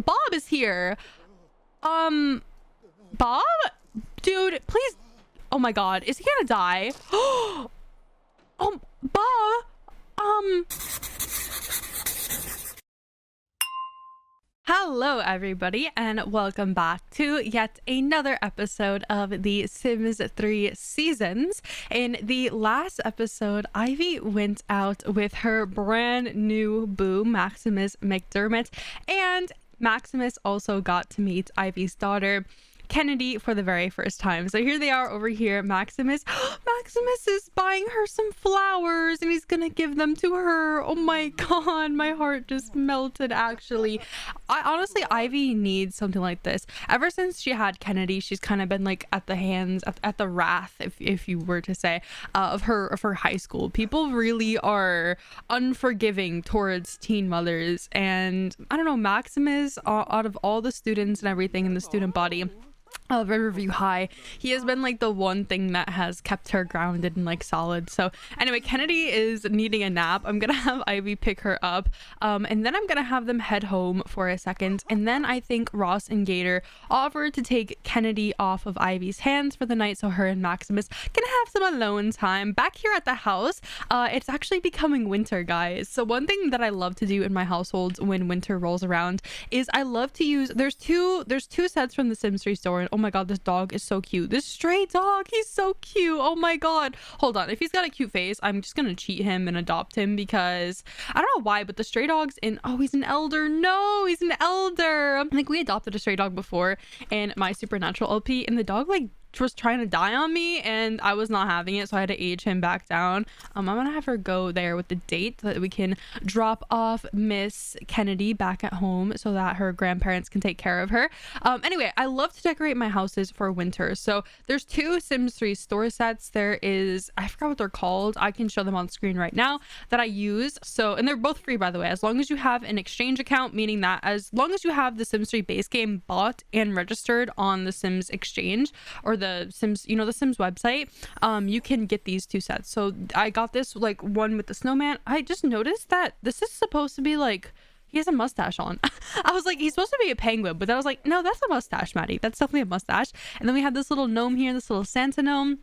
Bob is here. Bob? Dude, please. Oh my god, is he gonna die? Oh, Bob. Hello everybody and welcome back to yet another episode of the Sims 3 seasons. In the last episode, Ivy went out with her brand new boo, Maximus McDermott, and Maximus also got to meet Ivy's daughter, Kennedy, for the very first time. So here they are over here. Maximus is buying her some flowers and he's gonna give them to her. Oh my god, my heart just melted. Actually, Ivy needs something like this. Ever since she had Kennedy, she's kind of been like at the hands at the wrath, if you were to say, of her high school. People really are unforgiving towards teen mothers, and I don't know, Maximus, out of all the students and everything in the student body of Riverview High, he has been like the one thing that has kept her grounded and like solid. So anyway, Kennedy is needing a nap. I'm gonna have Ivy pick her up, and then I'm gonna have them head home for a second, and then I think Ross and Gator offered to take Kennedy off of Ivy's hands for the night so her and Maximus can have some alone time back here at the house. It's actually becoming winter, guys. So one thing that I love to do in my household when winter rolls around is I love to use, there's two sets from the Sims 3 store, and oh my god, this dog is so cute. This stray dog, he's so cute. Oh my god. Hold on, if he's got a cute face, I'm just gonna cheat him and adopt him, because I don't know why, but the stray dog's in, oh, he's an elder. No, he's an elder. I think we adopted a stray dog before in my supernatural LP, and the dog like was trying to die on me and I was not having it, so I had to age him back down. I'm gonna have her go there with the date so that we can drop off Miss Kennedy back at home so that her grandparents can take care of her. Anyway, I love to decorate my houses for winter. So there's two Sims 3 store sets. There is, I forgot what they're called, I can show them on screen right now, that I use. So, and they're both free, by the way, as long as you have an exchange account, meaning that as long as you have the Sims 3 base game bought and registered on the Sims exchange or the Sims, you know, the Sims website, you can get these two sets. So I got this like one with the snowman. I just noticed that this is supposed to be like, he has a mustache on. I was like, he's supposed to be a penguin, but then I was like, no, that's a mustache, Maddie. That's definitely a mustache. And then we have this little gnome here, this little Santa gnome.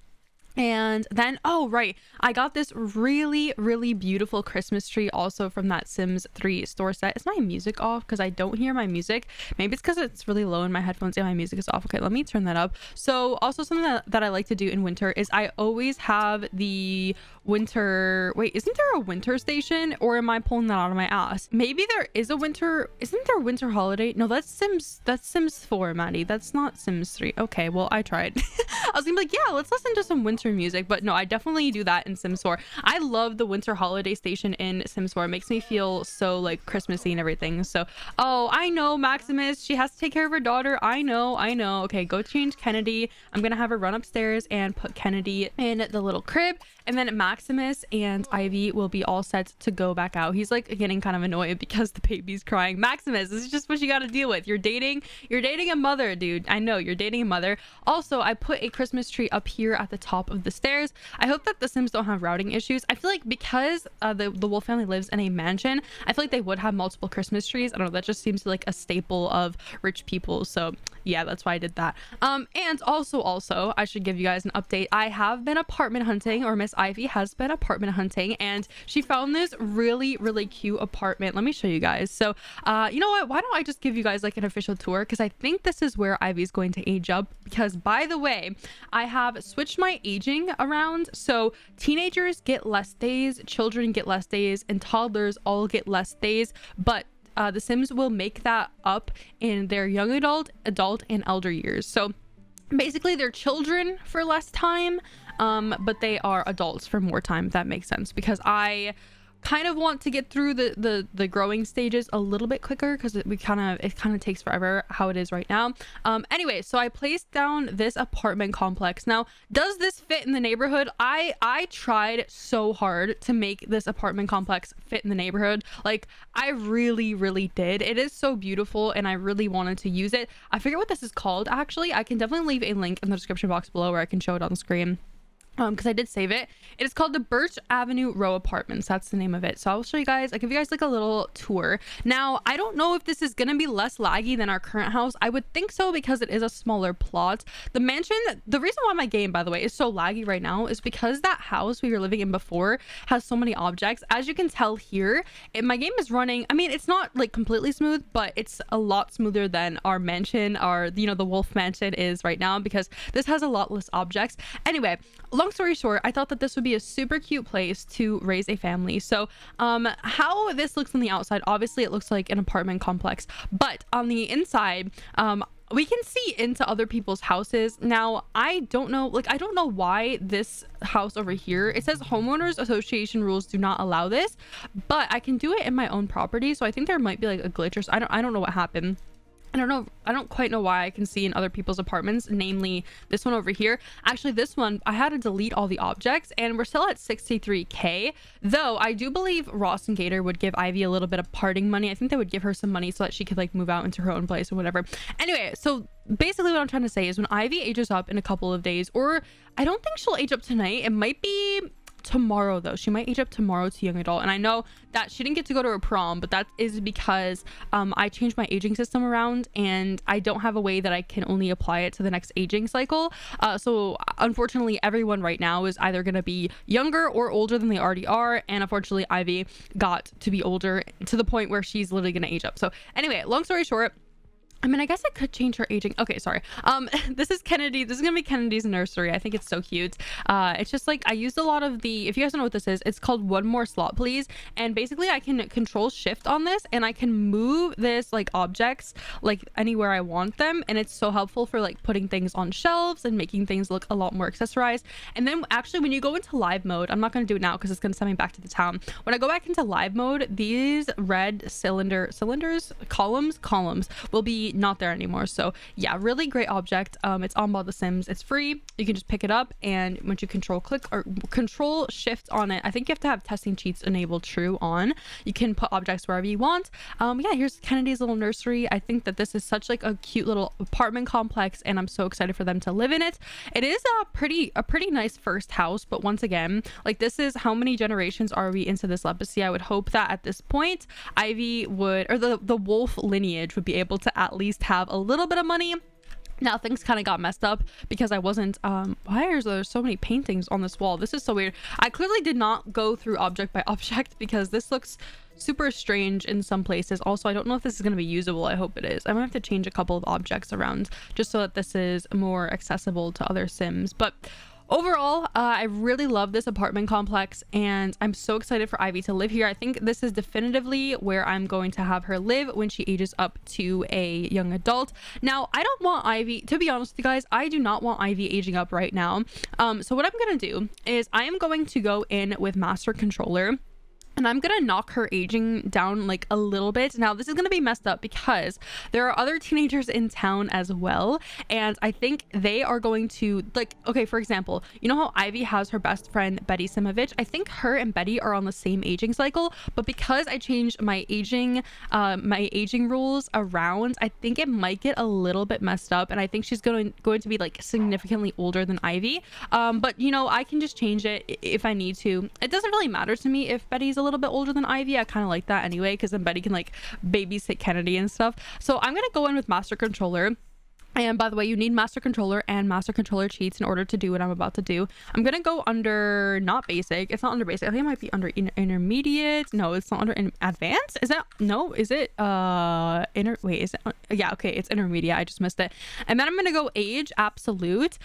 And then, oh right, I got this really beautiful Christmas tree also from that Sims 3 store set. Is my music off? Because I don't hear my music. Maybe it's because it's really low in my headphones and my music is off. Okay, let me turn that up. So also something that I like to do in winter is I always have the winter, wait, isn't there a winter station, or am I pulling that out of my ass? Maybe there is a winter, isn't there a winter holiday? No, that's Sims 4, Maddie. That's not Sims 3. Okay, well, I tried. I was gonna be like, yeah, let's listen to some winter music, but no, I definitely do that in Sims 4. I love the winter holiday station in Sims 4. It makes me feel so like Christmassy and everything. So, oh, I know, Maximus, she has to take care of her daughter. I know. Okay, go change Kennedy. I'm gonna have her run upstairs and put Kennedy in the little crib, and then Maximus and Ivy will be all set to go back out. He's like getting kind of annoyed because the baby's crying. Maximus, this is just what you got to deal with. You're dating a mother, dude. I know, you're dating a mother. Also, I put a Christmas tree up here at the top of the stairs. I hope that the Sims don't have routing issues. I feel like because the Wolf family lives in a mansion, I feel like they would have multiple Christmas trees. I don't know, that just seems like a staple of rich people. So yeah, that's why I did that. And also I should give you guys an update. I have been apartment hunting, or Miss Ivy has been apartment hunting, and she found this really cute apartment. Let me show you guys. So you know what, why don't I just give you guys like an official tour, because I think this is where Ivy's going to age up. Because by the way, I have switched my aging around, so teenagers get less days, children get less days, and toddlers all get less days, but the Sims will make that up in their young adult, and elder years. So basically they're children for less time, but they are adults for more time, if that makes sense, because I kind of want to get through the growing stages a little bit quicker, because it kind of takes forever how it is right now. Anyway, so I placed down this apartment complex. Now, does this fit in the neighborhood? I tried so hard to make this apartment complex fit in the neighborhood. Like, I really did. It is so beautiful and I really wanted to use it. I forget what this is called, actually. I can definitely leave a link in the description box below where I can show it on the screen. because I did save it. It is called the Birch Avenue Row Apartments. That's the name of it. So I'll show you guys. I'll give you guys like a little tour. Now, I don't know if this is gonna be less laggy than our current house. I would think so because it is a smaller plot. The mansion, the reason why my game, by the way, is so laggy right now is because that house we were living in before has so many objects. As you can tell here, my game is running. I mean, it's not like completely smooth, but it's a lot smoother than our mansion, the Wolf Mansion is right now, because this has a lot less objects. Anyway, long story short, I thought that this would be a super cute place to raise a family. So how this looks on the outside, obviously it looks like an apartment complex, but on the inside, we can see into other people's houses. Now, I don't know why this house over here, it says homeowners association rules do not allow this, but I can do it in my own property. So I think there might be like a glitch, or I don't know what happened. I don't quite know why I can see in other people's apartments, namely this one over here. Actually, this one, I had to delete all the objects, and we're still at 63k, though I do believe Ross and Gator would give Ivy a little bit of parting money. I think they would give her some money so that she could like move out into her own place or whatever. Anyway, so basically what I'm trying to say is when Ivy ages up in a couple of days, or I don't think she'll age up tonight, it might be tomorrow though. She might age up tomorrow to young adult, and I know that she didn't get to go to her prom, but that is because I changed my aging system around, and I don't have a way that I can only apply it to the next aging cycle. So unfortunately, everyone right now is either going to be younger or older than they already are, and unfortunately Ivy got to be older to the point where she's literally going to age up. So anyway, long story short, I mean, I guess I could change her aging. Okay, sorry. This is Kennedy. This is gonna be Kennedy's nursery. I think it's so cute. It's just like I used a lot of the, if you guys don't know what this is, it's called One More Slot Please. And basically I can control shift on this, and I can move this like objects like anywhere I want them. And it's so helpful for like putting things on shelves and making things look a lot more accessorized. And then actually when you go into live mode, I'm not gonna do it now because it's gonna send me back to the town. When I go back into live mode, these red columns will be not there anymore. So yeah, really great object. It's on Mod The Sims. It's free. You can just pick it up, and once you control shift on it, I think you have to have testing cheats enabled true on. You can put objects wherever you want. Yeah, here's Kennedy's little nursery. I think that this is such like a cute little apartment complex, and I'm so excited for them to live in it. It is a pretty nice first house, but once again, like this is how many generations are we into this Lepacy? I would hope that at this point Ivy would, or the wolf lineage would be able to at least have a little bit of money. Now things kind of got messed up because I wasn't why are there so many paintings on this wall? This is so weird. I clearly did not go through object by object because this looks super strange in some places. Also, I don't know if this is going to be usable. I hope it is. I'm gonna have to change a couple of objects around just so that this is more accessible to other Sims. But overall, I really love this apartment complex, and I'm so excited for Ivy to live here. I think this is definitively where I'm going to have her live when she ages up to a young adult. Now, I don't want Ivy, to be honest with you guys, I do not want Ivy aging up right now. So what I'm gonna do is I am going to go in with Master Controller, and I'm gonna knock her aging down like a little bit. Now this is gonna be messed up because there are other teenagers in town as well, and I think they are going to like, okay, for example, you know how Ivy has her best friend Betty Simovich? I think her and Betty are on the same aging cycle, but because I changed my aging rules around, I think it might get a little bit messed up, and I think she's going to be like significantly older than Ivy. But you know, I can just change it if I need to. It doesn't really matter to me if Betty's a little bit older than Ivy. I kind of like that anyway, because then Betty can like babysit Kennedy and stuff. So I'm gonna go in with Master Controller. And by the way, you need Master Controller and Master Controller cheats in order to do what I'm about to do. I'm gonna go under, not basic. It's not under basic. I think it might be under intermediate. No, it's not under advanced. Is that, no, is it is it, yeah, okay, it's intermediate. I just missed it. And then I'm gonna go age absolute.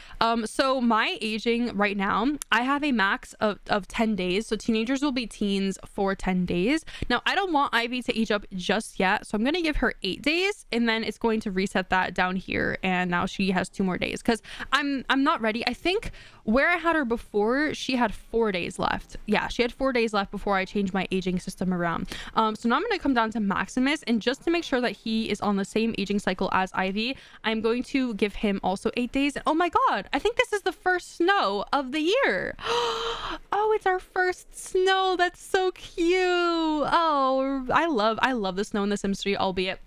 So my aging right now, I have a max of 10 days. So teenagers will be teens for 10 days. Now I don't want Ivy to age up just yet, so I'm gonna give her 8 days, and then it's going to reset that down here, and now she has 2 more days because I'm not ready. I think where I had her before, she had 4 days left. Yeah, she had 4 days left before I changed my aging system around. So now I'm going to come down to Maximus, and just to make sure that he is on the same aging cycle as Ivy, I'm going to give him also 8 days. And oh my god, I think this is the first snow of the year. Oh, it's our first snow. That's so cute. Oh, I love the snow in the Sims 3, albeit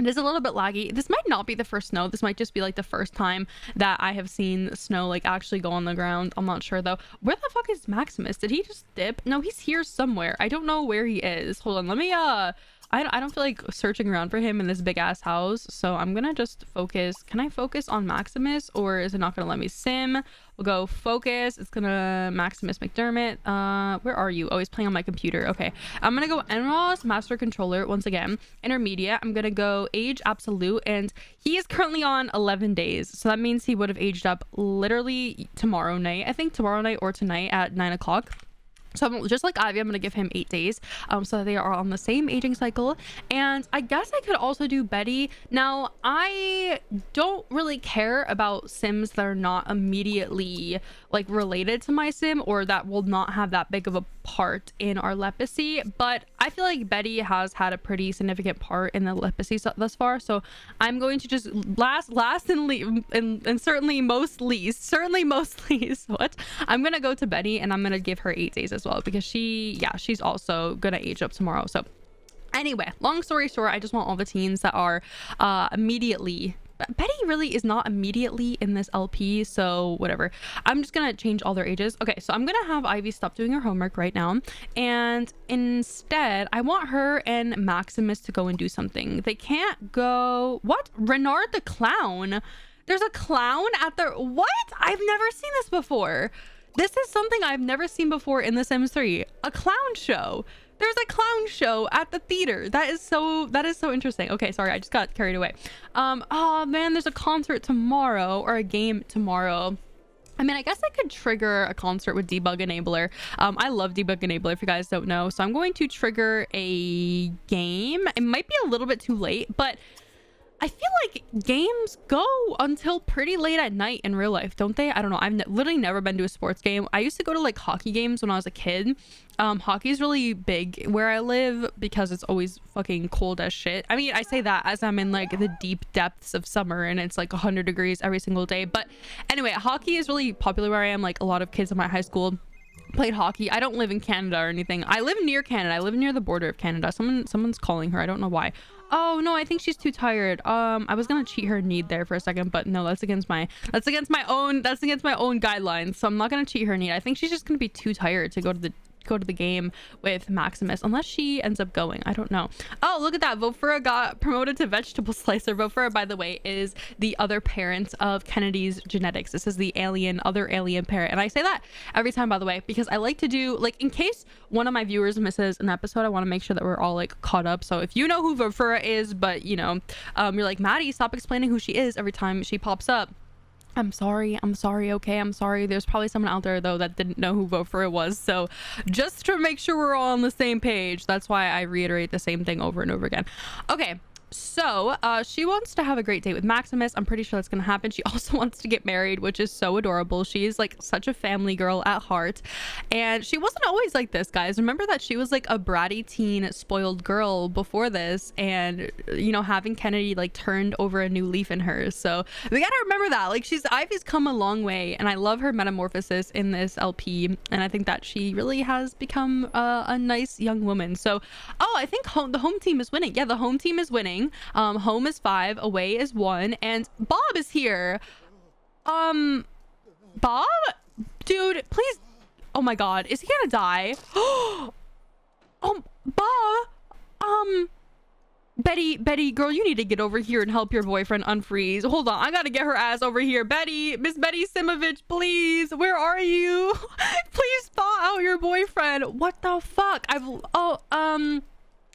It is a little bit laggy. This might not be the first snow. This might just be like the first time that I have seen snow like actually go on the ground. I'm not sure though. Where the fuck is Maximus? Did he just dip? No, he's here somewhere. I don't know where he is. Hold on, let me I don't feel like searching around for him in this big ass house, so I'm gonna just focus. Can I focus on Maximus, or is it not gonna let me sim? We'll go focus. It's gonna Maximus McDermott. Where are you? Oh, he's playing on my computer. Okay, I'm gonna go NROS master controller once again. Intermediate. I'm gonna go age absolute, and he is currently on 11 days, so that means he would have aged up literally tomorrow night. I think tomorrow night or tonight at 9 o'clock. So I'm, just like Ivy, I'm going to give him 8 days so that they are on the same aging cycle. And I guess I could also do Betty. Now, I don't really care about Sims that are not immediately like related to my Sim, or that will not have that big of a part in our Lepacy. But I feel like Betty has had a pretty significant part in the Lepacy thus far. So I'm going to just last and certainly most least, what? I'm going to go to Betty, and I'm going to give her 8 days as well, because she's also gonna age up tomorrow. So anyway, long story short, I just want all the teens that are immediately. Betty really is not immediately in this LP, so whatever. I'm just gonna change all their ages. Okay, so I'm gonna have Ivy stop doing her homework right now, and instead I want her and Maximus to go and do something. They can't go. What? Renard the clown? There's a clown at the what? I've never seen this before. This is something I've never seen before in The Sims 3. A clown show. There's a clown show at the theater. That is so interesting. Okay, sorry, I just got carried away. Oh man, there's a concert tomorrow, or a game tomorrow. I mean, I guess I could trigger a concert with Debug Enabler. I love Debug Enabler, if you guys don't know. So I'm going to trigger a game. It might be a little bit too late, but I feel like games go until pretty late at night in real life, don't they? I don't know. I've literally never been to a sports game. I used to go to like hockey games when I was a kid. Hockey is really big where I live because it's always fucking cold as shit. I mean, I say that as I'm in like the deep depths of summer and it's like 100 degrees every single day. But anyway, hockey is really popular where I am. Like a lot of kids in my high school played hockey. I don't live in Canada or anything. I live near Canada. I live near the border of Canada. Someone's calling her. I don't know why. Oh no, I think she's too tired. I was gonna cheat her need there for a second, but no, that's against my own guidelines. So I'm not gonna cheat her need. I think she's just gonna be too tired to go to the game with Maximus, unless she ends up going. I don't know. Oh, look at that. Vofura got promoted to vegetable slicer. Vofura, by the way, is the other parent of Kennedy's genetics. This is the other alien parent. And I say that every time, by the way, because I like to do, like, in case one of my viewers misses an episode, I want to make sure that we're all like caught up. So if you know who Vofura is, but you know, you're like, Maddie, stop explaining who she is every time she pops up. I'm sorry, okay, I'm sorry. There's probably someone out there though that didn't know who Vofura was, so just to make sure we're all on the same page, that's why I reiterate the same thing over and over again. Okay, so she wants to have a great date with Maximus. I'm pretty sure that's gonna happen. She also wants to get married, which is so adorable. She is like such a family girl at heart, and she wasn't always like this, guys. Remember that she was like a bratty teen spoiled girl before this, and you know, having Kennedy like turned over a new leaf in her. So we gotta remember that, like, Ivy's come a long way, and I love her metamorphosis in this LP, and I think that she really has become a nice young woman. So I think the home team is winning. Yeah, the home team is winning. Home is 5, away is 1, and Bob is here. Bob, dude, please. Oh my god, is he gonna die? Oh, Bob. Betty, girl, you need to get over here and help your boyfriend unfreeze. Hold on, I gotta get her ass over here. Miss Betty Simovich, please. Where are you? Please thaw out your boyfriend. What the fuck?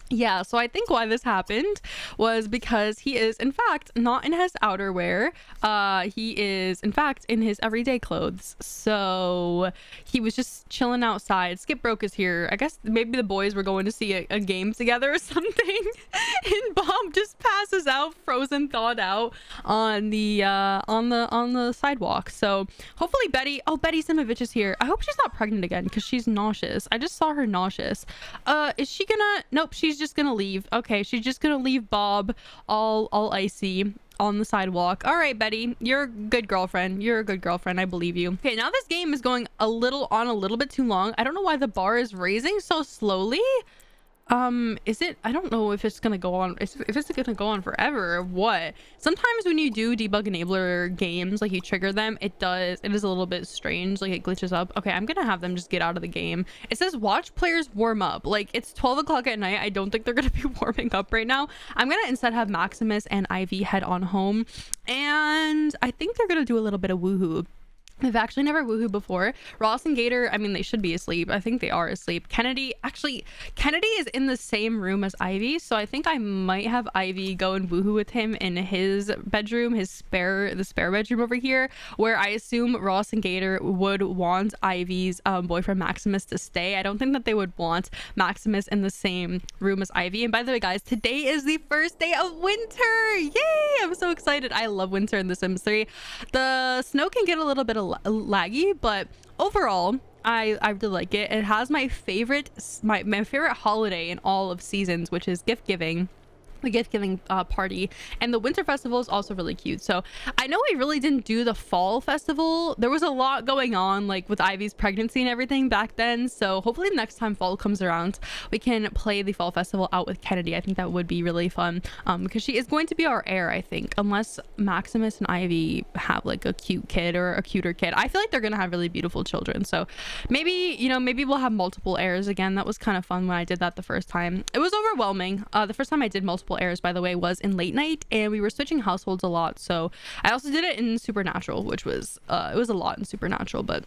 Yeah, so I think why this happened was because he is in fact not in his outerwear. He is in fact in his everyday clothes. So he was just chilling outside. Skip Broke is here. I guess maybe the boys were going to see a game together or something. And Bob just passes out, frozen, thawed out on the sidewalk. So hopefully Betty Simovich is here. I hope she's not pregnant again, because she's nauseous. I just saw her nauseous. Is she gonna? Nope, she's just gonna leave. Okay, she's just gonna leave Bob all icy on the sidewalk. All right, Betty, you're a good girlfriend. I believe you. Okay, now this game is going a little bit too long. I don't know why the bar is raising so slowly. Is it, I don't know if it's gonna go on, if it's gonna go on forever or what. Sometimes when you do debug enabler games, like you trigger them, it is a little bit strange, like it glitches up. Okay, I'm gonna have them just get out of the game. It says watch players warm up. Like, it's 12 o'clock at night. I don't think they're gonna be warming up right now. I'm gonna instead have Maximus and Ivy head on home, and I think they're gonna do a little bit of woohoo. They've actually never woohoo before. Ross and Gator, I mean, they should be asleep. I think they are asleep. Kennedy is in the same room as Ivy, so I think I might have Ivy go and woohoo with him in his bedroom, the spare bedroom over here, where I assume Ross and Gator would want Ivy's boyfriend Maximus to stay. I don't think that they would want Maximus in the same room as Ivy. And by the way, guys, today is the first day of winter. Yay! I'm so excited. I love winter in The Sims 3. The snow can get a little bit laggy, but overall I really like it. It has my favorite holiday in all of seasons, which is gift giving. The gift giving party, and the winter festival is also really cute. So I know we really didn't do the fall festival. There was a lot going on, like with Ivy's pregnancy and everything back then, so hopefully next time fall comes around we can play the fall festival out with Kennedy. I think that would be really fun, because she is going to be our heir, I think, unless Maximus and Ivy have like a cute kid or a cuter kid. I feel like they're gonna have really beautiful children, so maybe, you know, maybe we'll have multiple heirs again. That was kind of fun when I did that the first time. It was overwhelming. The first time I did multiple airs, by the way, was in late night, and we were switching households a lot. So I also did it in Supernatural, which was it was a lot in Supernatural, but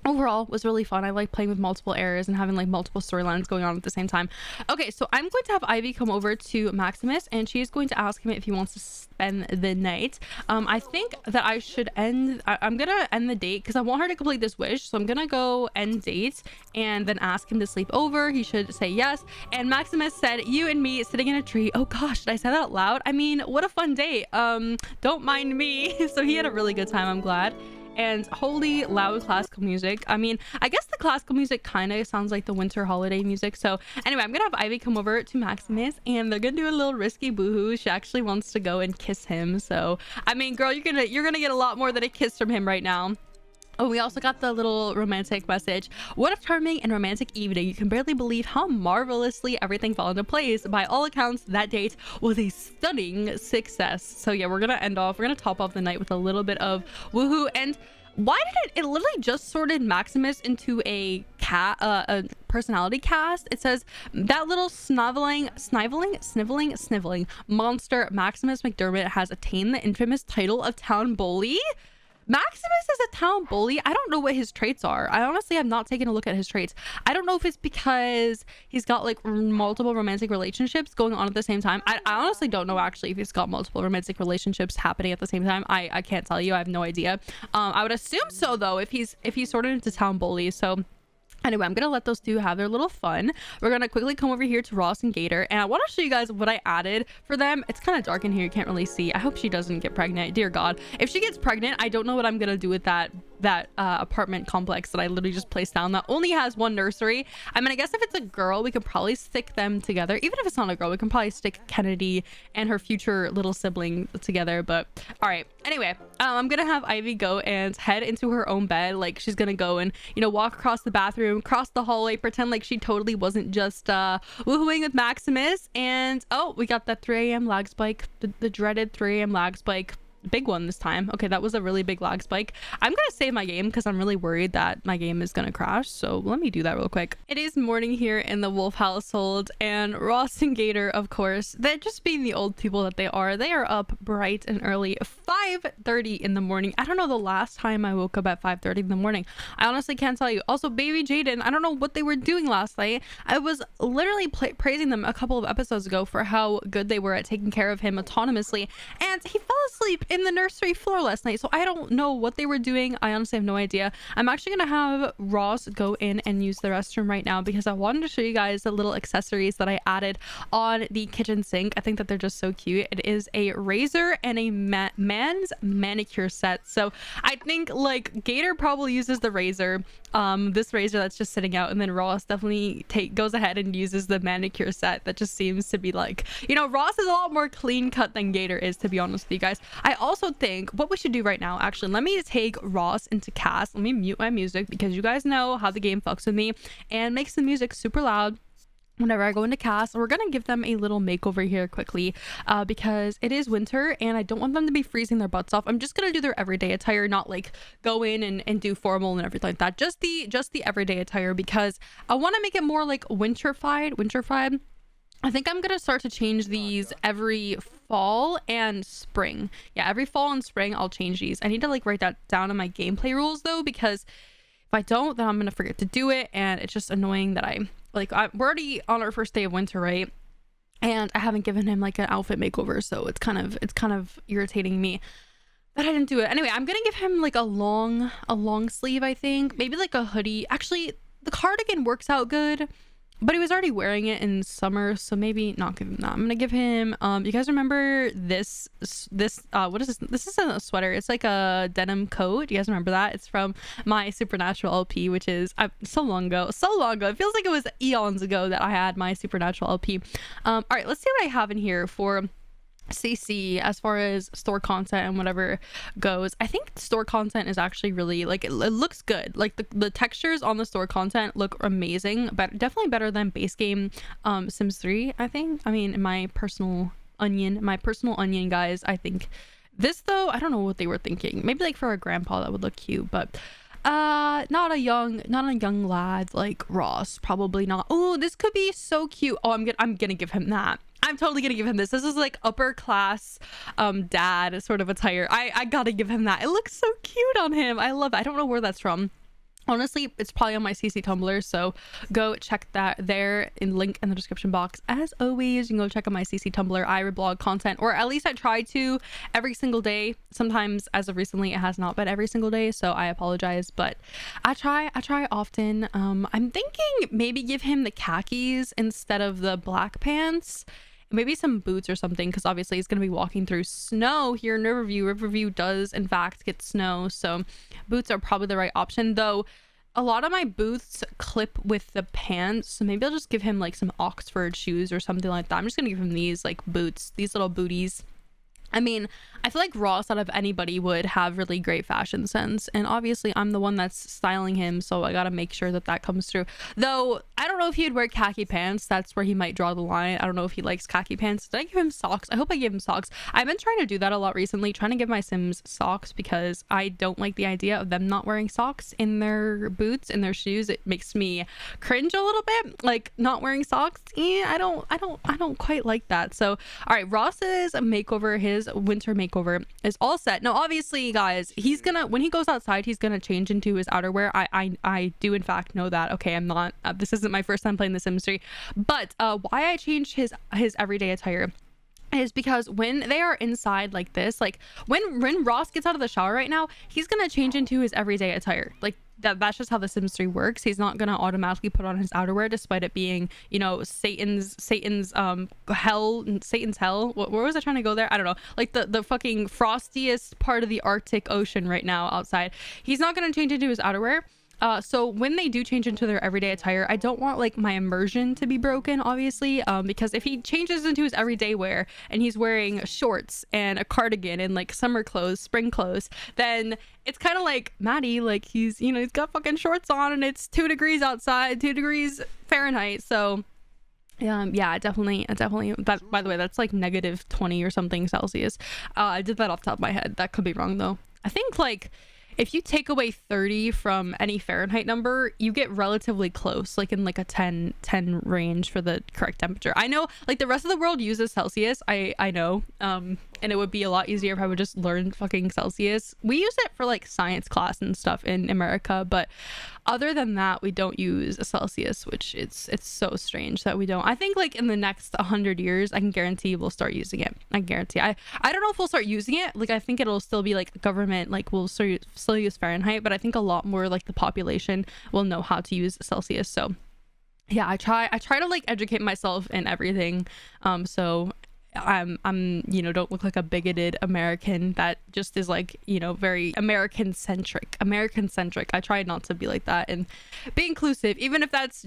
overall was really fun. I like playing with multiple areas and having like multiple storylines going on at the same time. Okay, so I'm going to have Ivy come over to Maximus, and she's going to ask him if he wants to spend the night. I think that I should I'm gonna end the date because I want her to complete this wish. So I'm gonna go end date and then ask him to sleep over. He should say yes. And Maximus said, "You and me sitting in a tree." Oh gosh, did I say that out loud? I mean, what a fun date. Don't mind me. So he had a really good time, I'm glad. And holy loud classical music. I mean, I guess the classical music kind of sounds like the winter holiday music. So anyway, I'm gonna have Ivy come over to Maximus, and they're gonna do a little risky boohoo. She actually wants to go and kiss him. So I mean, girl, you're gonna get a lot more than a kiss from him right now. Oh, we also got the little romantic message. What a charming and romantic evening. You can barely believe how marvelously everything fell into place. By all accounts, that date was a stunning success. So yeah, we're gonna top off the night with a little bit of woohoo. And why did it literally just sorted Maximus into a personality cast? It says that little sniveling monster Maximus McDermott has attained the infamous title of town bully. Maximus is a town bully. I don't know what his traits are. I honestly have not taken a look at his traits. I don't know if it's because he's got like multiple romantic relationships going on at the same time. I honestly don't know actually if he's got multiple romantic relationships happening at the same time. I can't tell you. I have no idea. I would assume so though, if he's sorted into town bully. So anyway, I'm gonna let those two have their little fun. We're gonna quickly come over here to Ross and Gator, and I want to show you guys what I added for them. It's kind of dark in here, you can't really see. I hope she doesn't get pregnant. Dear God, if she gets pregnant, I don't know what I'm gonna do with that apartment complex that I literally just placed down that only has one nursery. I mean, I guess if it's a girl, we could probably stick them together. Even if it's not a girl, we can probably stick Kennedy and her future little sibling together. But all right, anyway, I'm gonna have Ivy go and head into her own bed. Like, she's gonna go and, you know, walk across the bathroom, cross the hallway, pretend like she totally wasn't just woohooing with Maximus. And oh, we got that 3 a.m. lag spike, the dreaded 3 a.m. lag spike. Big one this time. Okay, that was a really big lag spike. I'm gonna save my game because I'm really worried that my game is gonna crash, so let me do that real quick. It is morning here in the Wolf household, and Ross and Gator, of course, they're just being the old people that they are up bright and early. 5:30 in the morning. I don't know the last time I woke up at 5:30 in the morning. I honestly can't tell you. Also, baby Jaden, I don't know what they were doing last night. I was literally praising them a couple of episodes ago for how good they were at taking care of him autonomously, and he fell asleep in the nursery floor last night. So I don't know what they were doing. I honestly have no idea. I'm actually gonna have Ross go in and use the restroom right now because I wanted to show you guys the little accessories that I added on the kitchen sink. I think that they're just so cute. It is a razor and a man's manicure set. So I think like Gator probably uses the razor, this razor that's just sitting out, and then Ross definitely goes ahead and uses the manicure set. That just seems to be like, you know, Ross is a lot more clean cut than Gator is, to be honest with you guys. I also think what we should do right now, actually, let me take Ross into cast. Let me mute my music because you guys know how the game fucks with me and makes the music super loud. whenever I go into cast. We're gonna give them a little makeover here quickly, because it is winter and I don't want them to be freezing their butts off. I'm just gonna do their everyday attire, not like go in and do formal and everything like that. Just the everyday attire, because I want to make it more like winterfied. I think I'm gonna start to change these every fall and spring. Yeah, every fall and spring I'll change these. I need to like write that down in my gameplay rules though, because if I don't, then I'm gonna forget to do it, and it's just annoying that we're already on our first day of winter, right? And I haven't given him like an outfit makeover, so it's kind of irritating me that I didn't do it. Anyway, I'm gonna give him like a long sleeve, I think, maybe like a hoodie. Actually, the cardigan works out good, but he was already wearing it in summer, so maybe not give him that. I'm gonna give him you guys remember this what is this? This isn't a sweater, it's like a denim coat. You guys remember that? It's from my Supernatural LP, which is so long ago. It feels like it was eons ago that I had my Supernatural LP. All right, let's see what I have in here for CC as far as store content and whatever goes. I think store content is actually really like, it looks good. Like the textures on the store content look amazing, but definitely better than base game Sims 3, I think. I mean, in my personal onion guys, I think this though, I don't know what they were thinking. Maybe like for a grandpa that would look cute, but not a young lad like Ross, probably not. Oh, this could be so cute. Oh, I'm gonna give him that. I'm totally gonna give him this. This is like upper class dad sort of attire. I gotta give him that. It looks so cute on him. I love it. I don't know where that's from. Honestly, it's probably on my CC Tumblr, so go check that there, in link in the description box. As always, you can go check out my CC Tumblr. I reblog content, or at least I try to, every single day. Sometimes, as of recently, it has not been every single day, so I apologize, but I try often. I'm thinking maybe give him the khakis instead of the black pants. Maybe some boots or something, because obviously he's going to be walking through snow here in Riverview. Riverview does in fact get snow, so boots are probably the right option, though a lot of my boots clip with the pants, so maybe I'll just give him like some Oxford shoes or something like that. I'm just gonna give him these like boots, these little booties. I mean, I feel like Ross out of anybody would have really great fashion sense, and obviously I'm the one that's styling him, so I gotta make sure that comes through. Though I don't know if he'd wear khaki pants. That's where he might draw the line. I don't know if he likes khaki pants. Did I give him socks? I hope I gave him socks. I've been trying to do that a lot recently, trying to give my Sims socks, because I don't like the idea of them not wearing socks in their boots and their shoes. It makes me cringe a little bit, like not wearing socks. I don't quite like that. So all right, Ross's makeover, his winter makeover is all set. Now obviously guys, he's gonna, when he goes outside, he's gonna change into his outerwear. I do in fact know that. Okay, I'm not this isn't my first time playing the Sims 3, but why I changed his everyday attire is because when they are inside like this, like when Ross gets out of the shower right now, he's gonna change into his everyday attire. Like that's just how the Sims 3 works. He's not gonna automatically put on his outerwear, despite it being, you know, Satan's hell. Where was I trying to go there? I don't know. Like the fucking frostiest part of the Arctic Ocean right now outside. He's not gonna change into his outerwear. So when they do change into their everyday attire, I don't want like my immersion to be broken, obviously, because if he changes into his everyday wear and he's wearing shorts and a cardigan and like summer clothes, spring clothes, then it's kind of like Maddie, like he's got fucking shorts on and it's 2 degrees outside, 2 degrees Fahrenheit. So yeah, definitely that, by the way, that's like -20 or something Celsius. I did that off the top of my head. That could be wrong though. I think like if you take away 30 from any Fahrenheit number, you get relatively close, like in like a 10 range for the correct temperature. I know like the rest of the world uses Celsius. I know, and it would be a lot easier if I would just learn fucking Celsius. We use it for like science class and stuff in America, but other than that, we don't use Celsius, which it's so strange that we don't. I think like in the next 100 years, I can guarantee we'll start using it. I guarantee. I don't know if we'll start using it. Like I think it'll still be like government, like we'll still use Fahrenheit, but I think a lot more like the population will know how to use Celsius. So yeah, I try to like educate myself in everything. So I'm don't look like a bigoted American that just is like, very American centric. I try not to be like that and be inclusive, even if that's,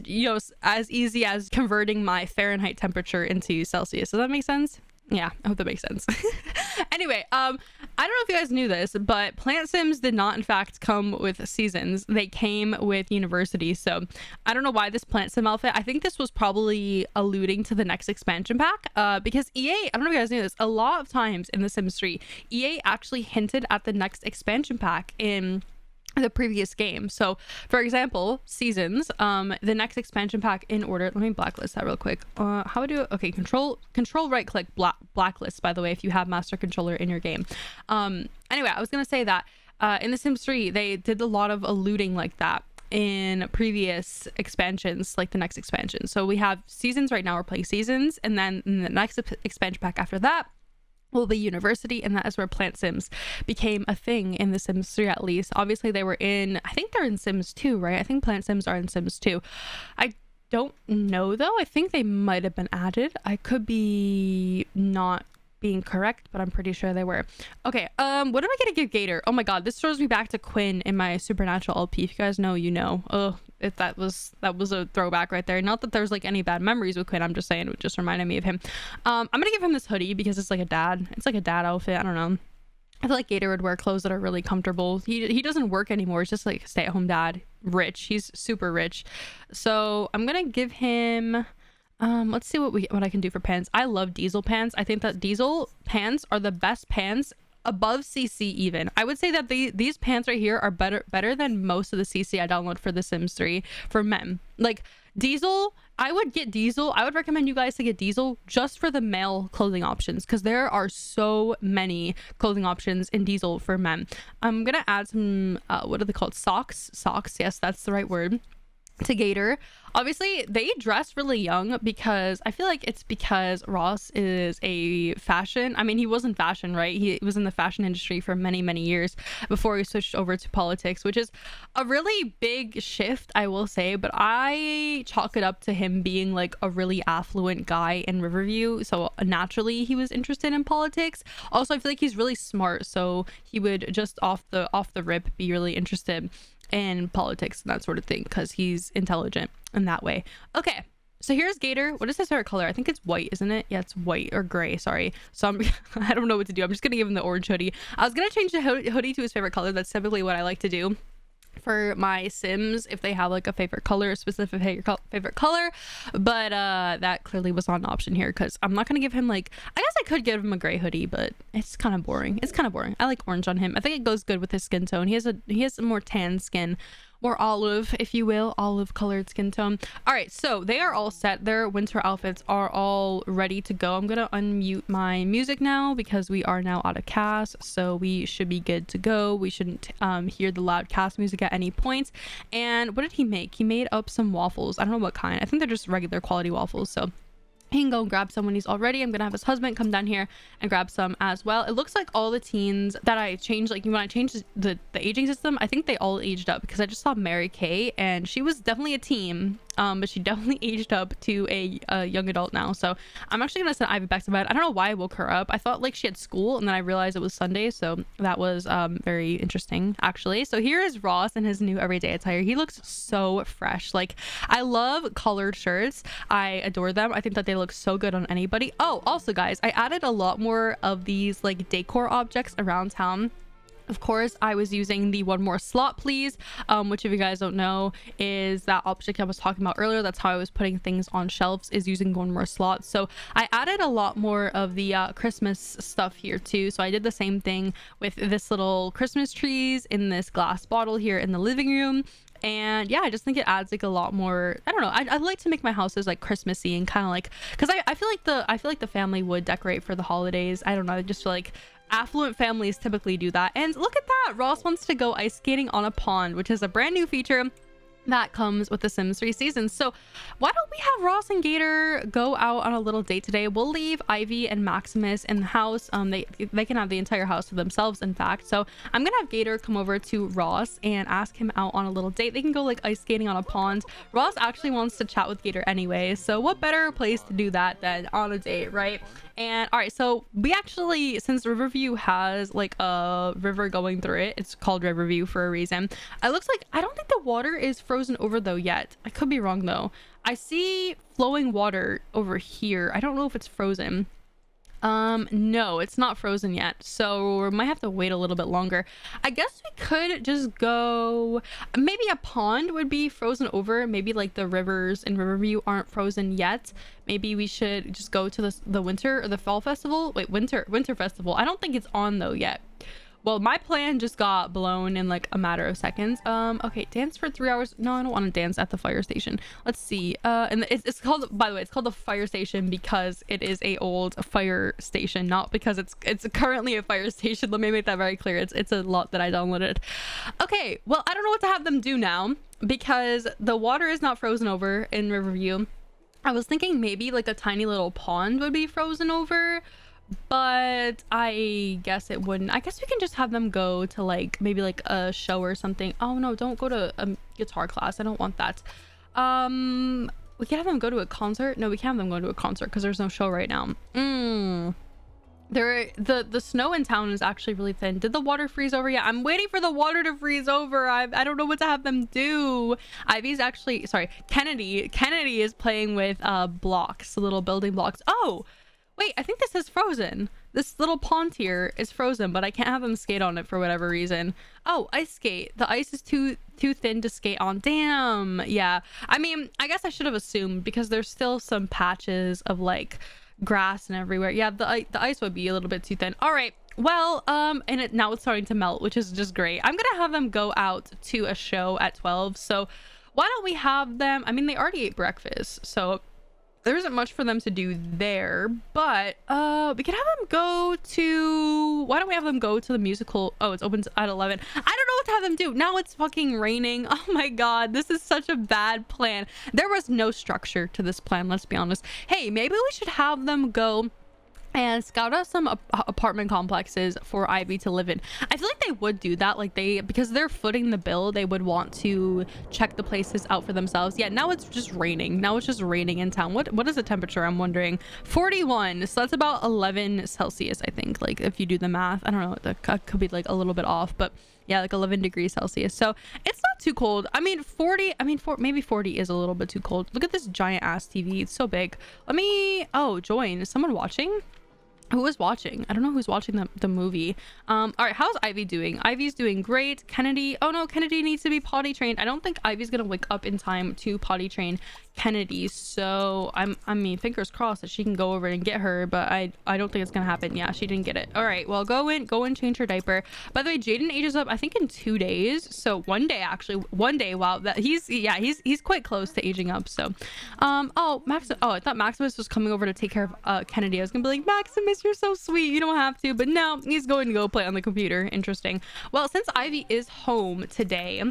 as easy as converting my Fahrenheit temperature into Celsius. Does that make sense? Yeah, I hope that makes sense. Anyway, I don't know if you guys knew this, but plant sims did not in fact come with seasons. They came with university. So I don't know why this plant sim outfit. I think this was probably alluding to the next expansion pack, because EA, I don't know if you guys knew this, a lot of times in the Sims 3, EA actually hinted at the next expansion pack in the previous game. So for example, seasons, the next expansion pack in order, let me blacklist that real quick. How would I do it? Okay, control right click blacklist, by the way, if you have master controller in your game. Anyway, I was gonna say that in the Sims 3 they did a lot of alluding like that in previous expansions, like the next expansion. So we have seasons right now, we're playing seasons, and then in the next expansion pack after that will be university, and that is where plant sims became a thing in the Sims 3. At least obviously they were in, I think they're in Sims 2, right? I think plant sims are in Sims 2. I don't know though, I think they might have been added. I could be not being correct, but I'm pretty sure they were. Okay, what am I gonna give Gator? Oh my god, this throws me back to Quinn in my Supernatural LP. If you guys know, you know. Oh, if that was a throwback right there. Not that there's like any bad memories with Quinn, I'm just saying it just reminded me of him. I'm gonna give him this hoodie because it's like a dad outfit. I don't know, I feel like Gator would wear clothes that are really comfortable. He doesn't work anymore. He's just like a stay-at-home dad, rich. He's super rich. So I'm gonna give him, let's see what I can do for pants. I love diesel pants. I think that diesel pants are the best pants above CC even. I would say that these pants right here are better than most of the CC I download for the Sims 3 for men. Like diesel, I would get diesel. I would recommend you guys to get diesel just for the male clothing options, because there are so many clothing options in diesel for men. I'm gonna add some what are they called, socks, yes, that's the right word, to Gator. Obviously they dress really young because I feel like it's because Ross is a fashion, I mean he was in fashion, right? He was in the fashion industry for many years before he switched over to politics, which is a really big shift, I will say, but I chalk it up to him being like a really affluent guy in Riverview, so naturally he was interested in politics. Also I feel like he's really smart, so he would just off the rip be really interested in politics and that sort of thing because he's intelligent in that way. Okay, so here's Gator. What is his favorite color? I think it's white, isn't it? Yeah, it's white or gray, sorry. So I don't know what to do. I'm just gonna give him the orange hoodie. I was gonna change the hoodie to his favorite color. That's typically what I like to do for my Sims if they have like a favorite color, a specific favorite color, but that clearly was not an option here because I'm not gonna give him, like, I guess I could give him a gray hoodie, but it's kind of boring. I like orange on him. I think it goes good with his skin tone. He has a more tan skin, more olive, if you will, olive colored skin tone. All right, so they are all set. Their winter outfits are all ready to go. I'm gonna unmute my music now because we are now out of cast, so we should be good to go. We shouldn't hear the loud cast music at any point. And what did he make? He made up some waffles. I don't know what kind. I think they're just regular quality waffles, so he can go and grab some when he's all ready. I'm gonna have his husband come down here and grab some as well. It looks like all the teens that I changed, like when I changed the aging system, I think they all aged up because I just saw Mary Kay and she was definitely a teen, but she definitely aged up to a young adult now. So I'm actually gonna send Ivy back to bed. I don't know why I woke her up. I thought like she had school and then I realized it was Sunday, so that was very interesting actually. So here is Ross in his new everyday attire. He looks so fresh. Like, I love colored shirts. I adore them. I think that they look so good on anybody. Oh, also guys, I added a lot more of these like decor objects around town. Of course, I was using the one more slot please, which if you guys don't know is that object I was talking about earlier. That's how I was putting things on shelves, is using one more slot. So I added a lot more of the Christmas stuff here too. So I did the same thing with this little Christmas trees in this glass bottle here in the living room. And yeah, I just think it adds like a lot more, I don't know, I like to make my houses like Christmassy and kind of like, because I feel like the family would decorate for the holidays. I don't know, I just feel like affluent families typically do that. And look at that, Ross wants to go ice skating on a pond, which is a brand new feature that comes with the Sims 3 seasons. So why don't we have Ross and Gator go out on a little date today? We'll leave Ivy and Maximus in the house. They can have the entire house to themselves, in fact. So I'm gonna have Gator come over to Ross and ask him out on a little date. They can go like ice skating on a pond. Ross actually wants to chat with Gator anyway, so what better place to do that than on a date, right? And all right, so we actually, since Riverview has like a river going through it, it's called Riverview for a reason. It looks like, I don't think the water is frozen over though yet. I could be wrong though. I see flowing water over here. I don't know if it's frozen. No, it's not frozen yet, so we might have to wait a little bit longer. I guess we could just go, maybe a pond would be frozen over. Maybe like the rivers in Riverview aren't frozen yet. Maybe we should just go to the winter or the fall festival. Wait, winter festival. I don't think it's on though yet. Well, my plan just got blown in like a matter of seconds. Okay, dance for 3 hours. No, I don't want to dance at the fire station. Let's see. And it's called, by the way, it's called the fire station because it is a old fire station, not because it's currently a fire station. Let me make that very clear. It's a lot that I downloaded. Okay, well, I don't know what to have them do now because the water is not frozen over in Riverview. I was thinking maybe like a tiny little pond would be frozen over, but I guess it wouldn't. I guess we can just have them go to like maybe like a show or something. Oh no, don't go to a guitar class. I don't want that. We can have them go to a concert. No, we can't have them go to a concert because there's no show right now. The snow in town is actually really thin. Did the water freeze over yet? I'm waiting for the water to freeze over. I don't know what to have them do. Ivy's actually, sorry, Kennedy is playing with blocks, little building blocks. Oh wait, I think this is frozen. This little pond here is frozen, but I can't have them skate on it for whatever reason. Oh, ice skate. The ice is too thin to skate on. Damn. Yeah. I mean, I guess I should have assumed because there's still some patches of like grass and everywhere. Yeah, the ice would be a little bit too thin. All right. Well, and now it's starting to melt, which is just great. I'm gonna have them go out to a show at 12. So why don't we have them? I mean, they already ate breakfast, so there isn't much for them to do there, but we can have them go to, why don't we have them go to the musical? Oh, it's open at 11. I don't know what to have them do. Now it's fucking raining. Oh my god, this is such a bad plan. There was no structure to this plan, let's be honest. Hey, maybe we should have them go and scout out some apartment complexes for Ivy to live in. I feel like they would do that, like because they're footing the bill, they would want to check the places out for themselves. Yeah, now it's just raining. Now it's just raining in town. What is the temperature? I'm wondering. 41, so that's about 11 Celsius, I think. Like if you do the math, I don't know, that could be like a little bit off, but yeah, like 11 degrees Celsius. So it's not too cold. I mean, 40, maybe 40 is a little bit too cold. Look at this giant ass TV. It's so big. Let me, oh, join. Is someone watching? Who is watching? I don't know who's watching the movie. All right, how's Ivy doing? Ivy's doing great. Kennedy, oh no, Kennedy needs to be potty trained. I don't think Ivy's gonna wake up in time to potty train Kennedy, so I mean, fingers crossed that she can go over and get her, but I don't think it's gonna happen. Yeah, she didn't get it. All right, well, go and change her diaper. By the way, Jaden ages up I think in 2 days, so one day. Wow, that he's quite close to aging up. So oh, I thought Maximus was coming over to take care of Kennedy. I was gonna be like, Maximus, you're so sweet, you don't have to, but no, he's going to go play on the computer. Interesting. Well, since Ivy is home today,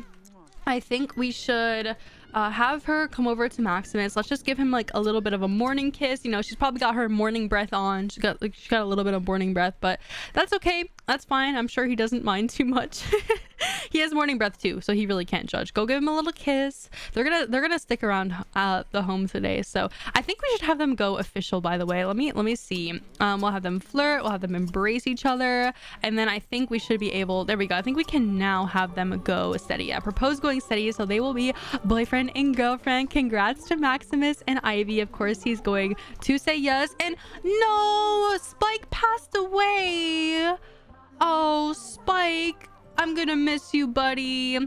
I think we should have her come over to Maximus. Let's just give him like a little bit of a morning kiss. You know, she's probably got her morning breath on. She got a little bit of morning breath, but that's okay. That's fine. I'm sure he doesn't mind too much. He has morning breath too, so he really can't judge. Go give him a little kiss. They're gonna stick around the home today, so I think we should have them go official. By the way, let me see. We'll have them flirt. We'll have them embrace each other, and then I think we should be able. There we go. I think we can now have them go steady. Yeah, propose going steady, so they will be boyfriend and girlfriend. Congrats to Maximus and Ivy. Of course, he's going to say yes. And no, Spike passed away. Oh, Spike, I'm gonna miss you, buddy.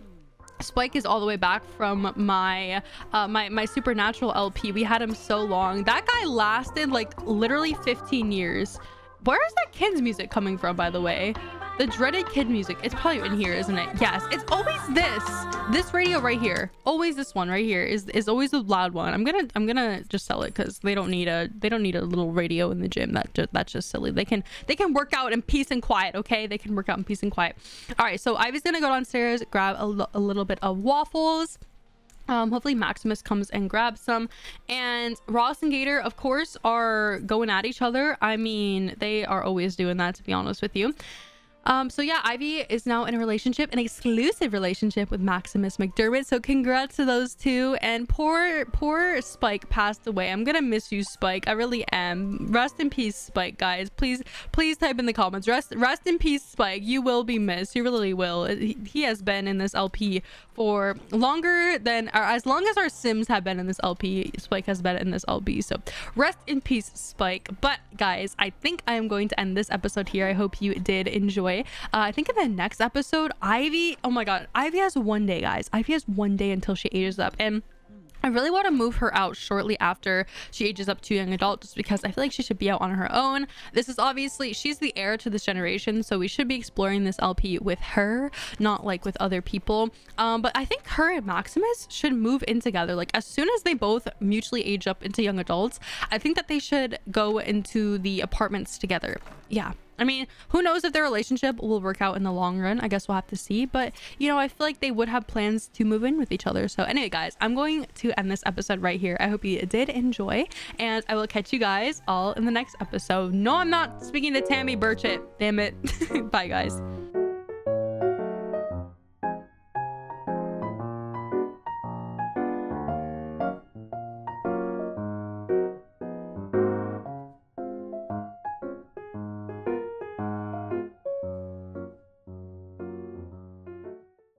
Spike is all the way back from my my Supernatural LP. We had him so long. That guy lasted like literally 15 years. Where is that kid's music coming from, by the way? The dreaded kid music. It's probably in here, isn't it? Yes, it's always this radio right here. Always this one right here is always the loud one. I'm gonna just sell it because they don't need a little radio in the gym. That's just silly. They can work out in peace and quiet. Okay, they can work out in peace and quiet. All right, so Ivy's gonna go downstairs, grab a little bit of waffles. Hopefully Maximus comes and grabs some, and Ross and Gator, of course, are going at each other. I mean, they are always doing that, to be honest with you. So yeah, Ivy is now in a relationship, an exclusive relationship with Maximus McDermott. So congrats to those two. And poor Spike passed away. I'm gonna miss you, Spike. I really am. Rest in peace, Spike, guys. Please type in the comments. Rest in peace, Spike. You will be missed. You really will. He has been in this LP for longer than, or as long as our Sims have been in this LP. Spike has been in this LP. So rest in peace, Spike. But guys, I think I am going to end this episode here. I hope you did enjoy. I think in the next episode, Ivy, oh my god, Ivy has 1 day, guys. Ivy has 1 day until she ages up, and I really want to move her out shortly after she ages up to young adult, just because I feel like she should be out on her own. This is obviously, she's the heir to this generation, so we should be exploring this LP with her, not like with other people. But I think her and Maximus should move in together. Like as soon as they both mutually age up into young adults, I think that they should go into the apartments together. Yeah. I mean, who knows if their relationship will work out in the long run. I guess we'll have to see. But, you know, I feel like they would have plans to move in with each other. So anyway, guys, I'm going to end this episode right here. I hope you did enjoy. And I will catch you guys all in the next episode. No, I'm not speaking to Tammy Burchett. Damn it. Bye, guys.